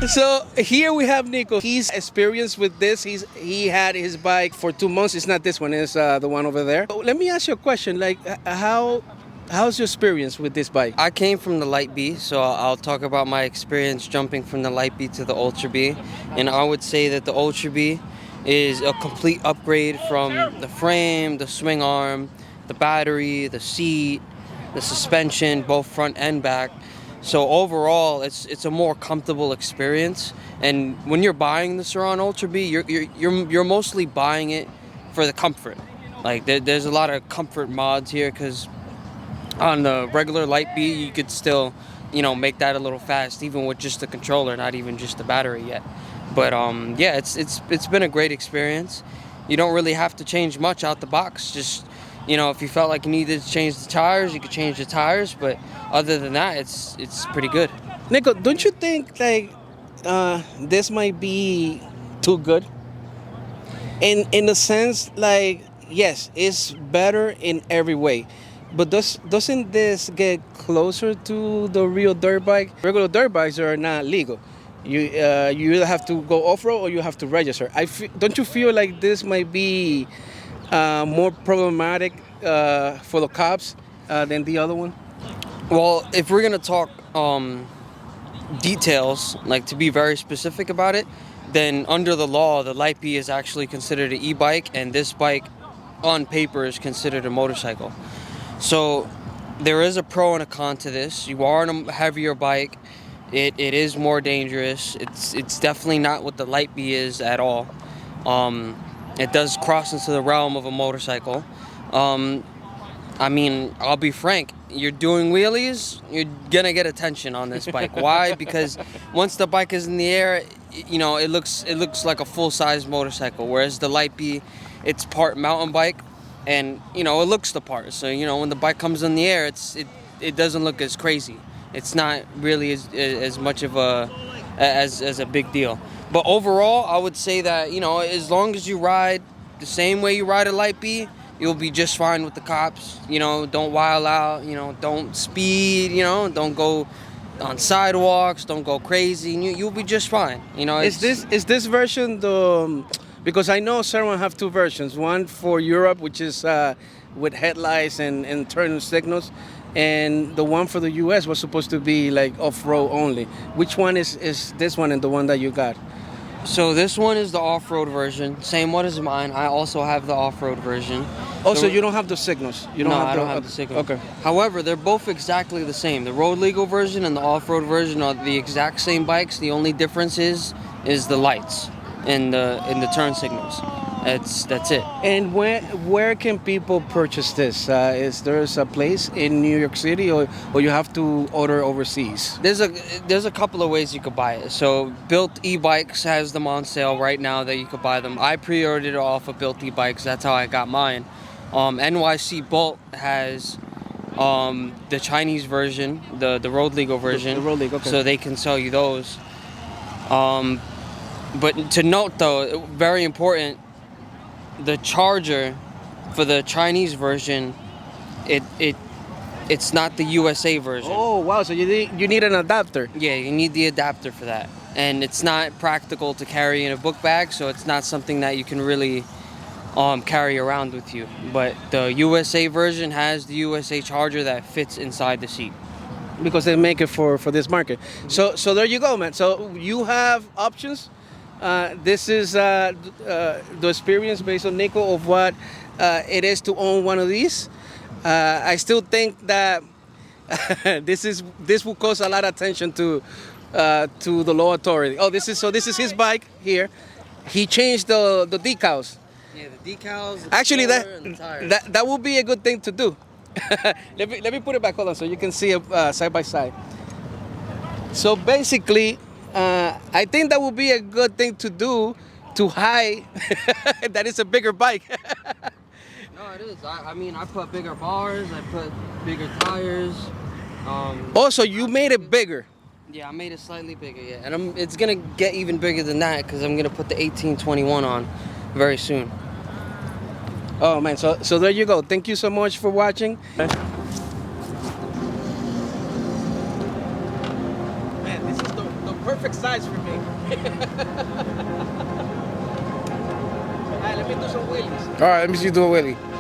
So here we have Nico. He's experienced with this. He had his bike for 2 months. It's not this one. It's the one over there. So let me ask you a question. Like, how's your experience with this bike? I came from the Light Bee, so I'll talk about my experience jumping from the Light Bee to the Ultra Bee. And I would say that the Ultra Bee is a complete upgrade from the frame, the swing arm, the battery, the seat, the suspension, both front and back. So overall, it's a more comfortable experience. And when you're buying the Sur Ron Ultra Bee, you're mostly buying it for the comfort. Like there's a lot of comfort mods here, because on the regular Light Bee, you could still, make that a little fast, even with just the controller, not even just the battery yet. But yeah, it's been a great experience. You don't really have to change much out the box. Just, if you felt like you needed to change the tires, you could change the tires. But other than that, it's pretty good. Nico, don't you think like this might be too good? In the sense, like, yes, it's better in every way. But doesn't this get closer to the real dirt bike? Regular dirt bikes are not legal. You either have to go off-road or you have to register. Don't you feel like this might be more problematic for the cops than the other one? Well, if we're gonna talk details, like to be very specific about it, then under the law, the Light Bee is actually considered an e-bike, and this bike on paper is considered a motorcycle. So there is a pro and a con to this. You are on a heavier bike. It is more dangerous. It's definitely not what the Light Bee is at all. It does cross into the realm of a motorcycle. I mean, I'll be frank. You're doing wheelies, you're gonna get attention on this bike. Why? Because once the bike is in the air, it looks like a full-size motorcycle. Whereas the Light Bee, it's part mountain bike, and it looks the part. So when the bike comes in the air, it doesn't look as crazy. It's not really as much of as a big deal. But overall, I would say that as long as you ride the same way you ride a Light Bee, you'll be just fine with the cops. Don't wild out. Don't speed. Don't go on sidewalks. Don't go crazy. And you'll be just fine. Is this version the? Because I know Sur have two versions. One for Europe, which is with headlights and turn signals, and the one for the U.S. was supposed to be like off-road only. Which one is this one and the one that you got? So this one is the off-road version. Same one as mine. I also have the off-road version. Oh, so you don't have the signals? I don't have the signals. Okay. However, they're both exactly the same. The road legal version and the off-road version are the exact same bikes. The only difference is the lights and the turn signals. That's it. And where can people purchase this? Is there a place in New York City, or you have to order overseas? There's a couple of ways you could buy it. So Built E-Bikes has them on sale right now that you could buy them. I pre-ordered it off of Built E-Bikes. That's how I got mine. NYC Bolt has the Chinese version, the road legal version. The road legal, okay. So they can sell you those. But to note though, very important, the charger for the Chinese version, it's not the USA version. Oh wow! So you need an adapter. Yeah, you need the adapter for that, and it's not practical to carry in a book bag, so it's not something that you can really carry around with you. But the USA version has the USA charger that fits inside the seat. Because they make it for this market. So there you go, man. So you have options. This is the experience based on Nico of what it is to own one of these. I still think that this will cause a lot of attention to the law authority. Oh, this is his bike here. He changed the decals. Yeah, the decals. Actually, and the tires. that would be a good thing to do. let me put it back. Hold on, so you can see it side by side. So basically, I think that would be a good thing to do to hide that it's a bigger bike. No, it is. I mean, I put bigger bars. I put bigger tires. Also, you made it bigger. Yeah, I made it slightly bigger. Yeah, and it's gonna get even bigger than that because I'm gonna put the 1821 on very soon. Oh man, so there you go. Thank you so much for watching. Man, this is the perfect perfect size for me. Alright, let me do some wheelies. All right, let me see you do a wheelie.